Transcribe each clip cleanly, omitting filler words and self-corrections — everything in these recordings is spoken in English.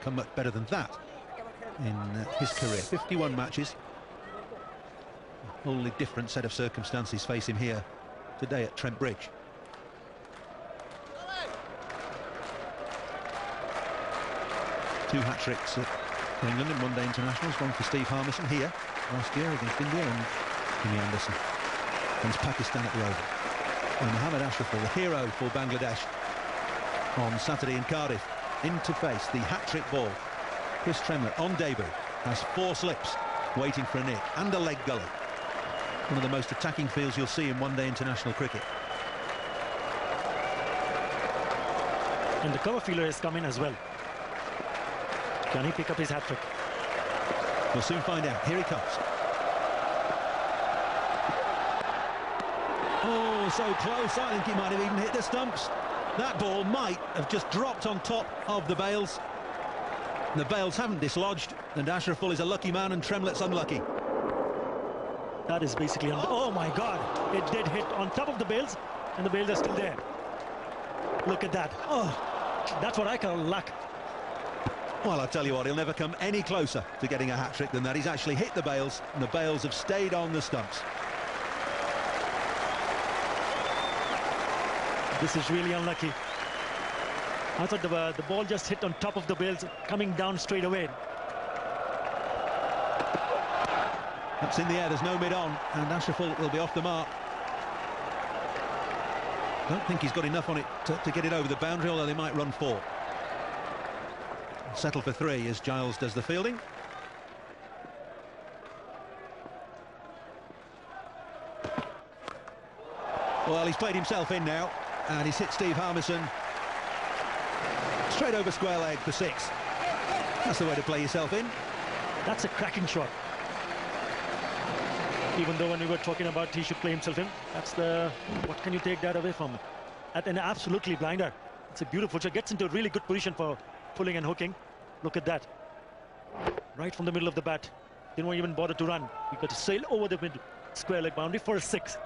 Can't come much better than that in his career. 51 matches. A wholly different set of circumstances face him here today at Trent Bridge. Two hat-tricks at England in one-day internationals, one for Steve Harmison here last year against India, and Jimmy Anderson against Pakistan at the Oval. And Mohammad Ashraful, the hero for Bangladesh on Saturday in Cardiff, in to face the hat-trick ball. Chris Tremlett on debut has 4 slips waiting for a nick and a leg gully. One of the most attacking fields you'll see in one-day international cricket. And the cover fielder has come in as well. Can he pick up his hat-trick? We'll soon find out. Here he comes. Oh, so close. I think he might have even hit the stumps. That ball might have just dropped on top of the bails. The bails haven't dislodged, and Ashraful is a lucky man and Tremlett's unlucky. That is basically... Oh, my God. It did hit on top of the bails, and the bails are still there. Look at that. Oh, that's what I call luck. Well, I'll tell you what, he'll never come any closer to getting a hat-trick than that. He's actually hit the bails, and the bails have stayed on the stumps. This is really unlucky. I thought the ball just hit on top of the bails, coming down straight away. That's in the air, there's no mid-on, and Ashraful will be off the mark. Don't think he's got enough on it to get it over the boundary, although they might run 4. Settle for 3 as Giles does the fielding. Well, he's played himself in now, and he's hit Steve Harmison straight over square leg for 6. That's the way to play yourself in. That's a cracking shot. Even though when we were talking about he should play himself in, that's the... What can you take that away from? At an absolutely blinder. It's a beautiful shot. Gets into a really good position for pulling and hooking. Look at that. Right from the middle of the bat. Didn't even bother to run. He got to sail over the mid square leg boundary for a 6.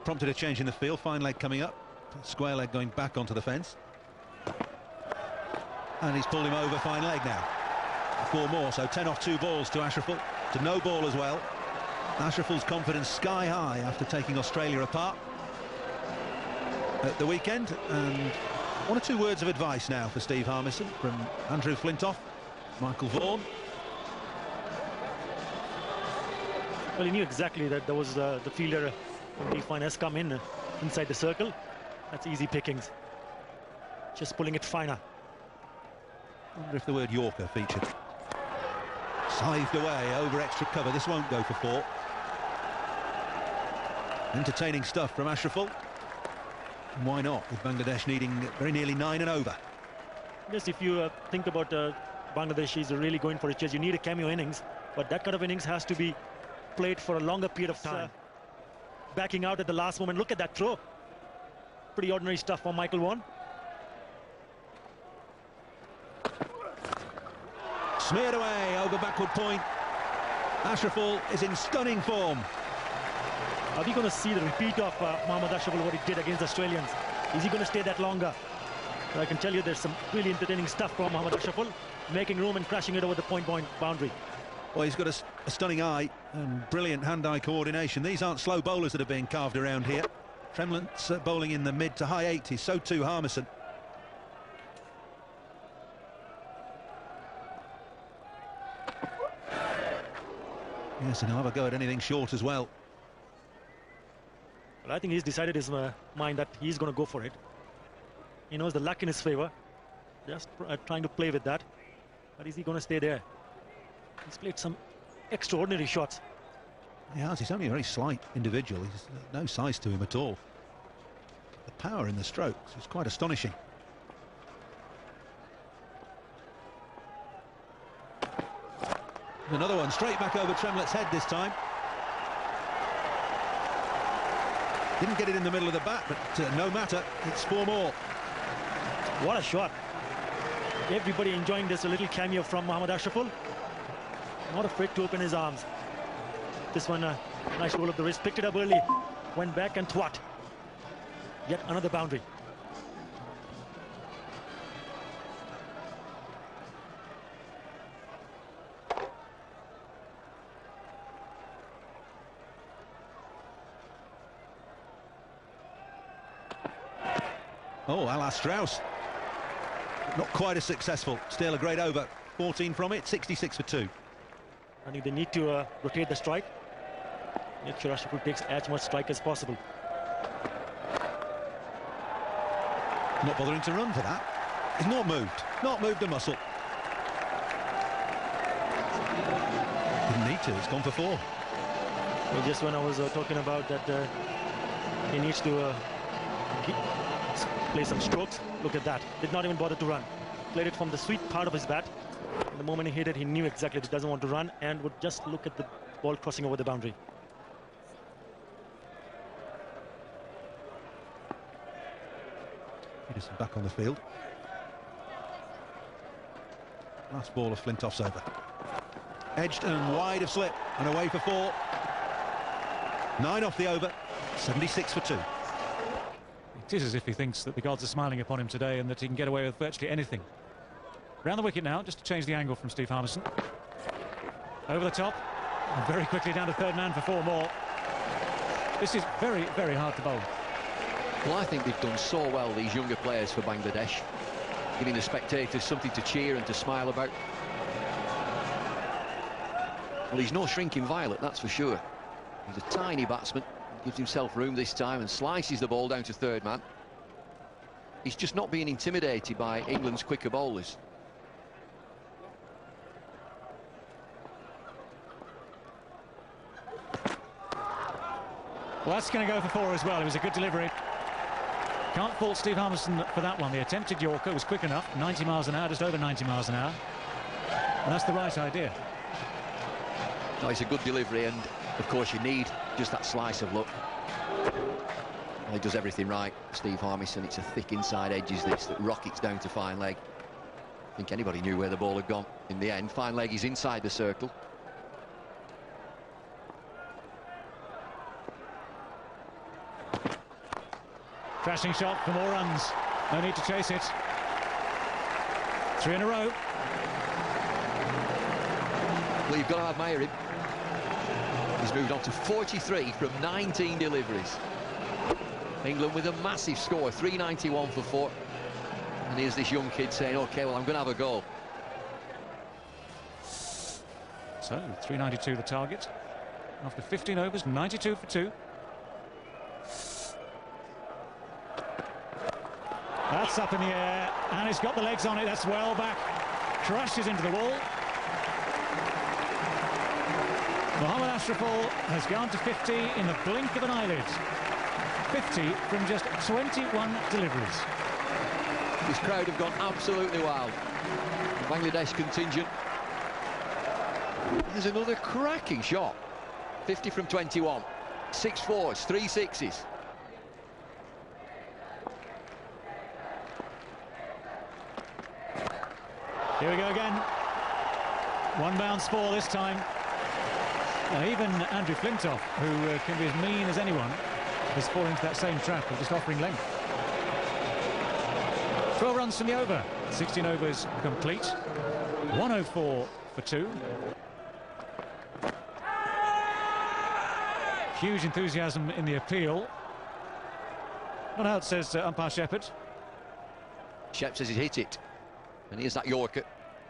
Prompted a change in the field. Fine leg coming up. Square leg going back onto the fence. And he's pulled him over fine leg now. 4 more, so 10 off 2 balls to Ashraful. To no ball as well. Ashraful's confidence sky high after taking Australia apart at the weekend. And 1 or 2 words of advice now for Steve Harmison from Andrew Flintoff, Michael Vaughan. Well, he knew exactly that there was the fielder from the fine has come in inside the circle. That's easy pickings. Just pulling it finer. I wonder if the word Yorker featured. Scythed away over extra cover. This won't go for 4. Entertaining stuff from Ashraful. And why not, with Bangladesh needing very nearly 9 and over. Yes, if you think about Bangladesh is really going for a chase, you need a cameo innings, but that kind of innings has to be played for a longer period of time. Backing out at the last moment. Look at that throw. Pretty ordinary stuff for Michael Vaughan. Smeared away over backward point. Ashraful is in stunning form. Are we going to see the repeat of Mohammad Ashraful, what he did against the Australians? Is he going to stay that longer? I can tell you there's some really entertaining stuff from Mohammad Ashraful, making room and crashing it over the point boundary. Well, he's got a stunning eye and brilliant hand-eye coordination. These aren't slow bowlers that are being carved around here. Tremlett's bowling in the mid to high 80s, so too Harmison. Yes, and he'll have a go at anything short as well. Well, I think he's decided his mind that he's going to go for it. He knows the luck in his favor. Just trying to play with that. But is he going to stay there? He's played some extraordinary shots. He has. He's only a very slight individual. He's no size to him at all. The power in the strokes is quite astonishing. Another one straight back over Tremlett's head this time. Didn't get it in the middle of the bat, but no matter, it's 4 more. What a shot. Everybody enjoying this, a little cameo from Mohammad Ashraful. Not afraid to open his arms. This one, nice roll of the wrist, picked it up early, went back and thwart. Yet another boundary. Oh, a la Strauss. Not quite as successful. Still a great over. 14 from it, 66 for 2. I think they need to rotate the strike. Make sure Ashraful takes as much strike as possible. Not bothering to run for that. He's not moved a muscle. Didn't need to, it's gone for 4. Well, just when I was talking about that he needs to play some strokes, look at that. Did not even bother to run. Played it from the sweet part of his bat. And the moment he hit it, he knew exactly that he doesn't want to run and would just look at the ball crossing over the boundary. Peterson back on the field. Last ball of Flintoff's over. Edged and wide of slip and away for 4. 9 off the over, 76 for 2. It is as if he thinks that the gods are smiling upon him today and that he can get away with virtually anything. Round the wicket now, just to change the angle from Steve Harmison. Over the top, and very quickly down to third man for 4 more. This is very, very hard to bowl. Well, I think they've done so well, these younger players for Bangladesh, giving the spectators something to cheer and to smile about. Well, he's no shrinking violet, that's for sure. He's a tiny batsman, gives himself room this time and slices the ball down to third man. He's just not being intimidated by England's quicker bowlers. Well, that's going to go for 4 as well. It was a good delivery. Can't fault Steve Harmison for that one. The attempted Yorker was quick enough, 90 miles an hour, just over 90 miles an hour. And that's the right idea. No, it's a good delivery, and of course you need just that slice of luck. Well, he does everything right, Steve Harmison. It's a thick inside edge is this that rockets down to fine leg. I think anybody knew where the ball had gone in the end. Fine leg is inside the circle. Crashing shot for more runs. No need to chase it. 3 in a row. Well, you've got to admire him. He's moved on to 43 from 19 deliveries. England with a massive score, 391 for 4. And here's this young kid saying, OK, well, I'm going to have a go. So, 392 the target. After 15 overs, 92 for 2. That's up in the air, and it's got the legs on it. That's well back. Crashes into the wall. Mohammad Ashraful has gone to 50 in the blink of an eyelid. 50 from just 21 deliveries. This crowd have gone absolutely wild. The Bangladesh contingent. There's another cracking shot. 50 from 21. 6 4s, 3 6s. Here we go again. 1 bounce 4 this time. Now, even Andrew Flintoff, who can be as mean as anyone, has fallen into that same trap of just offering length. 12 runs from the over. 16 overs complete. 104 for 2. Huge enthusiasm in the appeal. Not out, says umpire Shepherd. Shep says he's hit it. And here's that Yorker.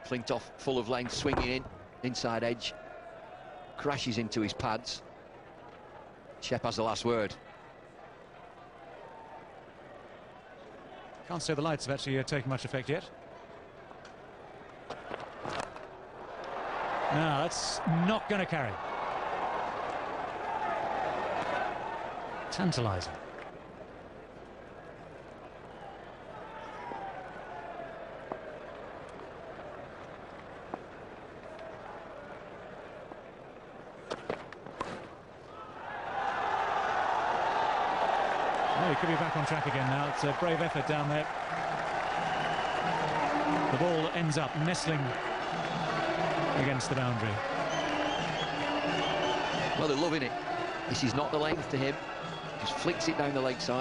Flintoff full of length, swinging in, inside edge. Crashes into his pads. Shep has the last word. Can't say the lights have actually taken much effect yet. No, that's not going to carry. Tantalising. Well, he could be back on track again now. It's a brave effort down there. The ball ends up nestling against the boundary. Well, they're loving it. This is not the length to him. Just flicks it down the leg side.